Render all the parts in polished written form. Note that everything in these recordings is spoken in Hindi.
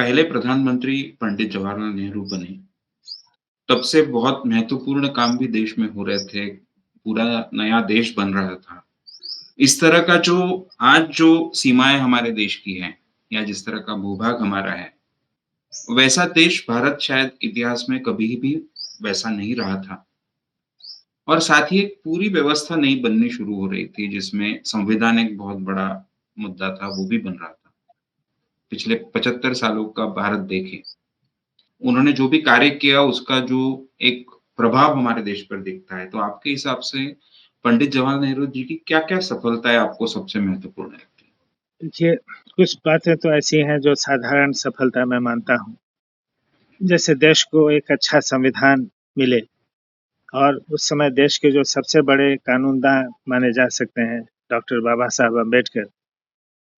पहले प्रधानमंत्री पंडित जवाहरलाल नेहरू बने, तब से बहुत महत्वपूर्ण काम भी देश में हो रहे थे। पूरा नया देश बन रहा था। इस तरह का जो आज जो सीमाएँ हमारे देश की हैं या जिस तरह का भूभाग हमारा है, वैसा देश भारत शायद इतिहास में कभी भी वैसा नहीं रहा था। और साथ ही एक पूरी व्यवस्था नई बननी शुरू हो रही थी, जिसमें संविधान एक बहुत बड़ा मुद्दा था, वो भी बन रहा था। पिछले 75 सालों का भारत देखें, उन्होंने जो भी कार्य किया उसका जो एक प्रभाव हमारे देश पर दिखता है। तो आपके हिसाब से पंडित जवाहरलाल नेहरू जी की क्या-क्या सफलताएँ आपको सबसे महत्वपूर्ण लगती हैं? देखिए, कुछ बातें तो ऐसी हैं जो साधारण सफलता मैं मानता हूँ। जैसे देश को एक अच्छा संविधान मिले और उस समय देश के जो सबसे बड़े कानूनदां माने जा सकते हैं, डॉक्टर बाबा साहब अम्बेडकर,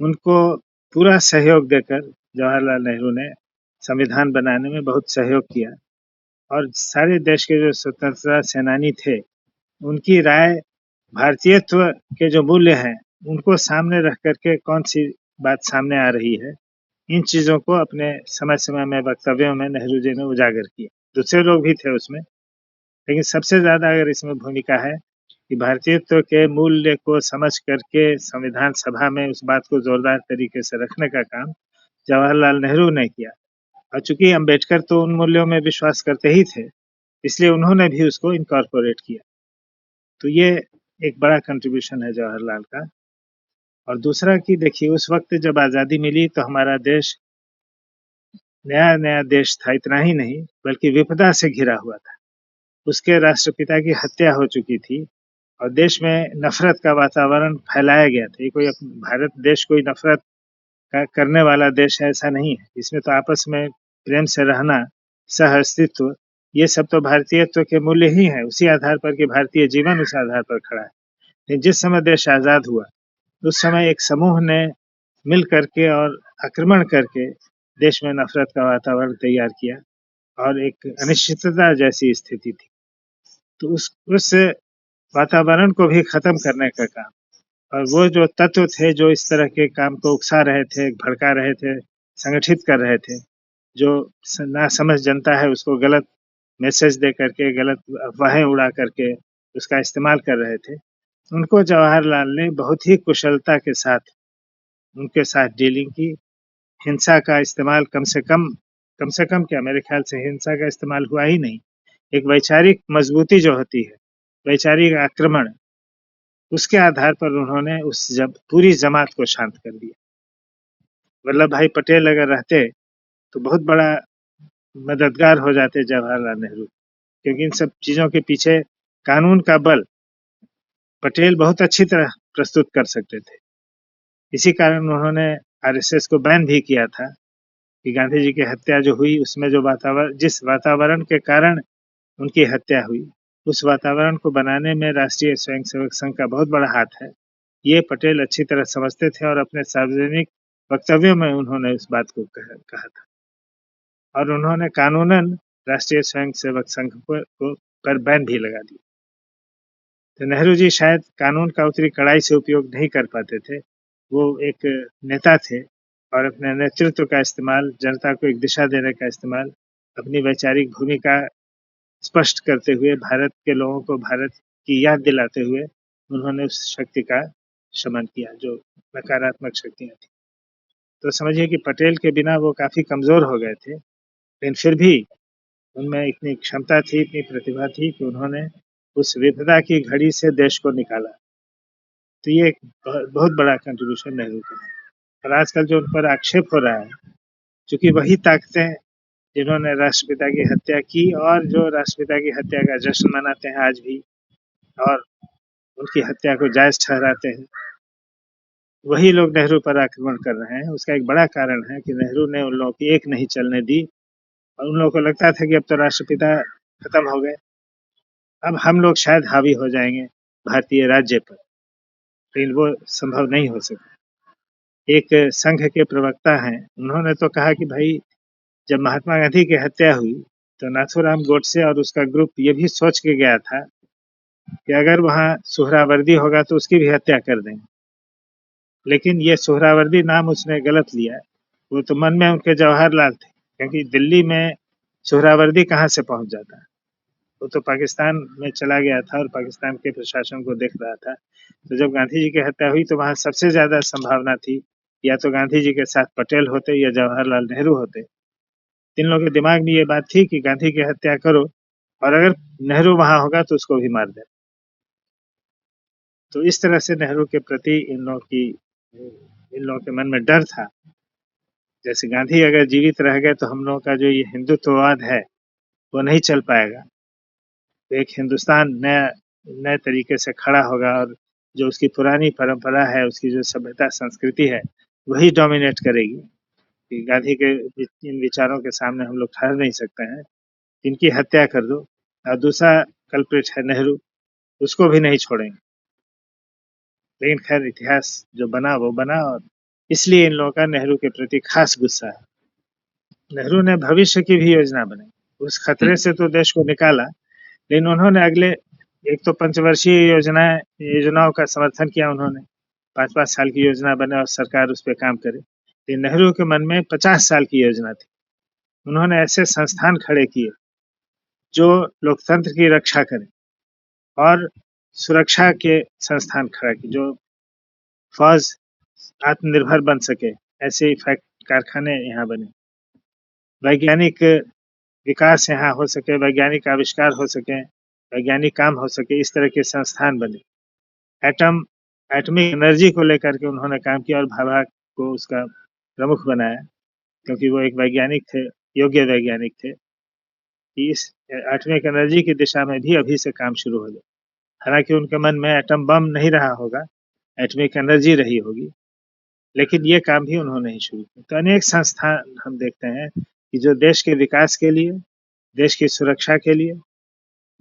उनको पूरा सहयोग देकर जवाहरलाल नेहरू ने संविधान बनाने में बहुत सहयोग किया और सारे देश के जो स्वतंत्रता सेनानी थे, उनकी राय भारतीयत्व के जो मूल्य हैं, उनको सामने रख कर के कौन-सी बात सामने आ रही है, इन चीज़ों को अपने समय-समय में वक्तव्यों में नेहरू जी ने उजागर किया। दूसरे लोग भी थे उसमें, लेकिन सबसे ज़्यादा अगर इसमें भूमिका है कि भारतीयत्व के मूल्य को समझ करके संविधान सभा में उस बात को ज़ोरदार तरीके से रखने का काम जवाहरलाल नेहरू ने किया। और चूँकि अम्बेडकर तो उन मूल्यों में विश्वास करते ही थे, इसलिए उन्होंने भी उसको इनकॉर्पोरेट किया। तो ये एक बड़ा कंट्रीब्यूशन है जवाहरलाल का। और दूसरा कि देखिए उस वक़्त जब आज़ादी मिली तो हमारा देश नया-नया देश था, इतना ही नहीं बल्कि विपदा से घिरा हुआ था। उसके राष्ट्रपिता की हत्या हो चुकी थी और देश में नफ़रत का वातावरण फैलाया गया था। ये कोई भारत देश कोई नफ़रत का करने वाला देश है ऐसा नहीं है। इसमें तो आपस में प्रेम से रहना, सह-अस्तित्व, ये सब तो भारतीयत्व के मूल्य ही हैं। उसी आधार पर कि भारतीय जीवन उस आधार पर खड़ा है। लेकिन जिस समय देश आज़ाद हुआ, उस समय एक समूह ने मिल करके और आक्रमण करके देश में नफ़रत का वातावरण तैयार किया और एक अनिश्चितता जैसी स्थिति थी। तो उस वातावरण को भी खत्म करने का काम और वो जो तत्व थे जो इस तरह के काम को उकसा रहे थे, भड़का रहे थे, संगठित कर रहे थे, जो नासमझ जनता है उसको गलत मैसेज दे करके, गलत अफ़वाहें उड़ा करके उसका इस्तेमाल कर रहे थे, उनको जवाहरलाल ने बहुत ही कुशलता के साथ उनके साथ डीलिंग की। हिंसा का इस्तेमाल कम से कम क्या मेरे ख्याल से हिंसा का इस्तेमाल हुआ ही नहीं। एक वैचारिक मजबूती जो होती है, वैचारिक आक्रमण, उसके आधार पर उन्होंने उस जब पूरी जमात को शांत कर दिया। वल्लभ भाई पटेल अगर रहते तो बहुत बड़ा मददगार हो जाते जवाहरलाल नेहरू, क्योंकि इन सब चीज़ों के पीछे कानून का बल पटेल बहुत अच्छी तरह प्रस्तुत कर सकते थे। इसी कारण उन्होंने आरएसएस को बैन भी किया था कि गांधी जी की हत्या जो हुई उसमें जो जिस वातावरण के कारण उनकी हत्या हुई, उस वातावरण को बनाने में राष्ट्रीय स्वयंसेवक संघ का बहुत बड़ा हाथ है। ये पटेल अच्छी तरह समझते थे और अपने सार्वजनिक वक्तव्यों में उन्होंने इस बात को कहा था और उन्होंने कानूनन राष्ट्रीय स्वयंसेवक संघ पर बैन भी लगा दी। तो नेहरू जी शायद कानून का उतनी कड़ाई से उपयोग नहीं कर पाते थे। वो एक नेता थे और अपने नेतृत्व का इस्तेमाल, जनता को एक दिशा देने का इस्तेमाल, अपनी वैचारिक भूमिका स्पष्ट करते हुए भारत के लोगों को भारत की याद दिलाते हुए उन्होंने उस शक्ति का शमन किया जो नकारात्मक शक्तियाँ थी। तो समझिए कि पटेल के बिना वो काफ़ी कमज़ोर हो गए थे, लेकिन फिर भी उनमें इतनी क्षमता थी, इतनी प्रतिभा थी कि उन्होंने उस विपदा की घड़ी से देश को निकाला। तो ये एक बहुत बड़ा कंट्रीब्यूशन नेहरू का है। और आजकल जो उन पर आक्षेप हो रहा है, चूँकि वही ताकतें जिन्होंने राष्ट्रपिता की हत्या की और जो राष्ट्रपिता की हत्या का जश्न मनाते हैं आज भी और उनकी हत्या को जायज़ ठहराते हैं, वही लोग नेहरू पर आक्रमण कर रहे हैं। उसका एक बड़ा कारण है कि नेहरू ने उन लोगों की एक नहीं चलने दी और उन लोगों को लगता था कि अब तो राष्ट्रपिता खत्म हो गए, अब हम लोग शायद हावी हो जाएँगे भारतीय राज्य पर, लेकिन वो संभव नहीं हो सका। एक संघ के प्रवक्ता हैं, उन्होंने तो कहा कि भाई जब महात्मा गांधी की हत्या हुई, तो नाथूराम गोडसे और उसका ग्रुप ये भी सोच के गया था कि अगर वहाँ सुहरावर्दी होगा तो उसकी भी हत्या कर देंगे। लेकिन ये सुहरावर्दी नाम उसने गलत लिया। वो तो मन में उनके जवाहरलाल थे, क्योंकि दिल्ली में सोहरावर्दी कहाँ से पहुँच जाता है? वो तो पाकिस्तान में चला गया था और पाकिस्तान के प्रशासन को देख रहा था। तो जब गांधी जी की हत्या हुई तो वहाँ सबसे ज़्यादा संभावना थी, या तो गांधी जी के साथ पटेल होते या जवाहरलाल नेहरू होते। इन लोगों के दिमाग में ये बात थी कि गांधी की हत्या करो और अगर नेहरू वहाँ होगा तो उसको भी मार देना। तो इस तरह से नेहरू के प्रति इन लोगों के मन में डर था। जैसे गांधी अगर जीवित रह गए तो हम लोगों का जो ये हिंदुत्ववाद है, वो नहीं चल पाएगा। तो एक हिंदुस्तान नए तरीके से खड़ा होगा और जो उसकी पुरानी परंपरा है, उसकी जो सभ्यता संस्कृति है, वही डोमिनेट करेगी। कि गांधी के इन विचारों के सामने हम लोग ठहर नहीं सकते हैं, इनकी हत्या कर दो। और दूसरा कल्प्रिट है नेहरू, उसको भी नहीं छोड़ेंगे। लेकिन खैर इतिहास जो बना वो बना, और इसलिए इन लोगों का नेहरू के प्रति खास गुस्सा है। नेहरू ने भविष्य की भी योजना बनाई, उस खतरे से तो देश को निकाला, लेकिन उन्होंने अगले एक तो पंचवर्षीय योजनाओं का समर्थन किया उन्होंने, 5-5 साल की योजना बने और सरकार उस पर काम करे। लेकिन नेहरू के मन में 50 साल की योजना थी। उन्होंने ऐसे संस्थान खड़े किए जो लोकतंत्र की रक्षा करें और सुरक्षा के संस्थान खड़ा किए, जो फौज आत्मनिर्भर बन सके, ऐसे कारखाने यहाँ बने, वैज्ञानिक विकास यहाँ हो सके, वैज्ञानिक आविष्कार हो सके, वैज्ञानिक काम हो सके, इस तरह के संस्थान बने। एटॉमिक एनर्जी को लेकर के उन्होंने काम किया और भाभा को उसका प्रमुख बनाया, क्योंकि वो एक वैज्ञानिक थे, योग्य वैज्ञानिक थे कि इस एटॉमिक एनर्जी की दिशा में भी अभी से काम शुरू हो जाए। हालांकि उनके मन में एटम बम नहीं रहा होगा, एटॉमिक एनर्जी रही होगी, लेकिन ये काम भी उन्होंने ही शुरू किया। तो अनेक संस्थान हम देखते हैं कि जो देश के विकास के लिए, देश की सुरक्षा के लिए,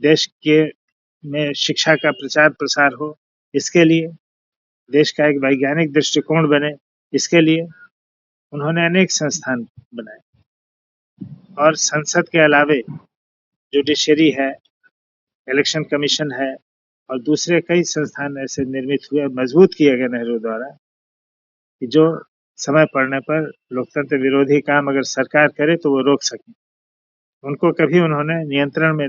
देश के में शिक्षा का प्रचार प्रसार हो, इसके लिए, देश का एक वैज्ञानिक दृष्टिकोण बने, इसके लिए उन्होंने अनेक संस्थान बनाए। और संसद के अलावे जुडिशरी है, इलेक्शन कमीशन है और दूसरे कई संस्थान ऐसे निर्मित हुए, मजबूत किए गए नेहरू द्वारा, कि जो समय पड़ने पर लोकतंत्र विरोधी काम अगर सरकार करे तो वो रोक सके। उनको कभी उन्होंने नियंत्रण में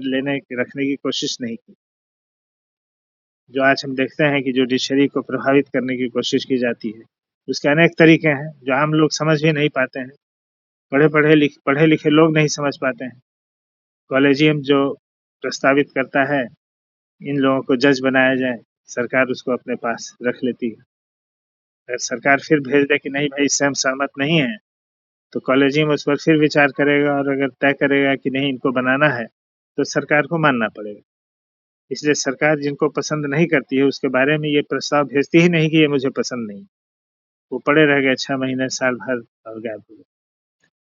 रखने की कोशिश नहीं की। जो आज हम देखते हैं कि जुडिशरी को प्रभावित करने की कोशिश की जाती है, उसके अनेक तरीके हैं जो आम लोग समझ भी नहीं पाते हैं, पढ़े लिखे लोग नहीं समझ पाते हैं। कॉलेजियम जो प्रस्तावित करता है इन लोगों को जज बनाया जाए, सरकार उसको अपने पास रख लेती है। अगर सरकार फिर भेज दे कि नहीं भाई इससे हम सहमत नहीं है, तो कॉलेजियम उस पर फिर विचार करेगा और अगर तय करेगा कि नहीं इनको बनाना है, तो सरकार को मानना पड़ेगा। इसलिए सरकार जिनको पसंद नहीं करती है उसके बारे में ये प्रस्ताव भेजती ही नहीं कि ये मुझे पसंद नहीं। वो पड़े रह गए 6 महीने, साल भर और गायब हो गए।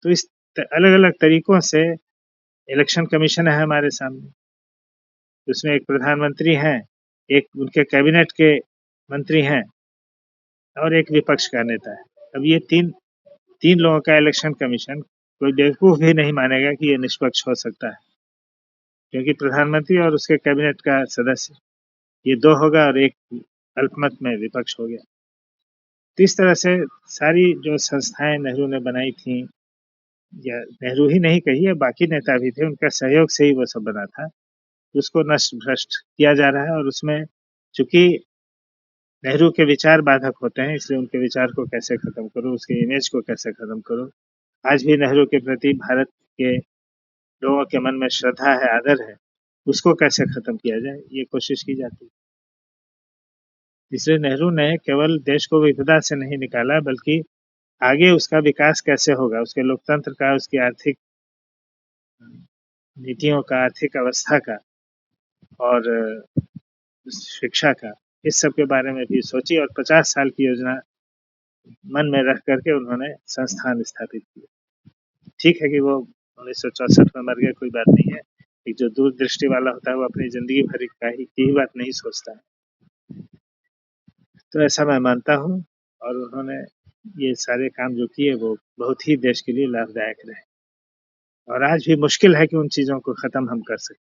तो इस अलग-अलग तरीकों से इलेक्शन कमीशन है हमारे सामने। उसमें एक प्रधानमंत्री हैं, एक उनके कैबिनेट के मंत्री हैं और एक विपक्ष का नेता है। अब ये तीन लोगों का इलेक्शन कमीशन कोई बेवकूफ़ भी नहीं मानेगा कि ये निष्पक्ष हो सकता है, क्योंकि प्रधानमंत्री और उसके कैबिनेट का सदस्य, ये 2 होगा और एक अल्पमत में विपक्ष हो गया। तो इस तरह से सारी जो संस्थाएँ नेहरू ने बनाई थीं, या नेहरू ही नहीं कहिए, बाकी नेता भी थे, उनका सहयोग से ही वो सब बना था। उसको नष्ट-भ्रष्ट किया जा रहा है और उसमें चूँकि नेहरू के विचार बाधक होते हैं, इसलिए उनके विचार को कैसे खत्म करो, उसके इमेज को कैसे खत्म करो। आज भी नेहरू के प्रति भारत के लोगों के मन में श्रद्धा है, आदर है, उसको कैसे खत्म किया जाए, ये कोशिश की जाती है। इसलिए नेहरू ने केवल देश को विपदा से नहीं निकाला, बल्कि आगे उसका विकास कैसे होगा, उसके लोकतंत्र का, उसकी आर्थिक नीतियों का, आर्थिक अवस्था का और शिक्षा का, इस सब के बारे में भी सोची और 50 साल की योजना मन में रख करके उन्होंने संस्थान स्थापित किए। ठीक है कि वो 1964 में मर गए, कोई बात नहीं है। एक जो दूरदृष्टि वाला होता है वो अपनी ज़िंदगी भर की ही बात नहीं सोचता है। तो ऐसा मैं मानता हूँ और उन्होंने ये सारे काम जो किए वो बहुत ही देश के लिए लाभदायक रहे। और आज भी मुश्किल है कि उन चीज़ों को ख़त्म हम कर सकें।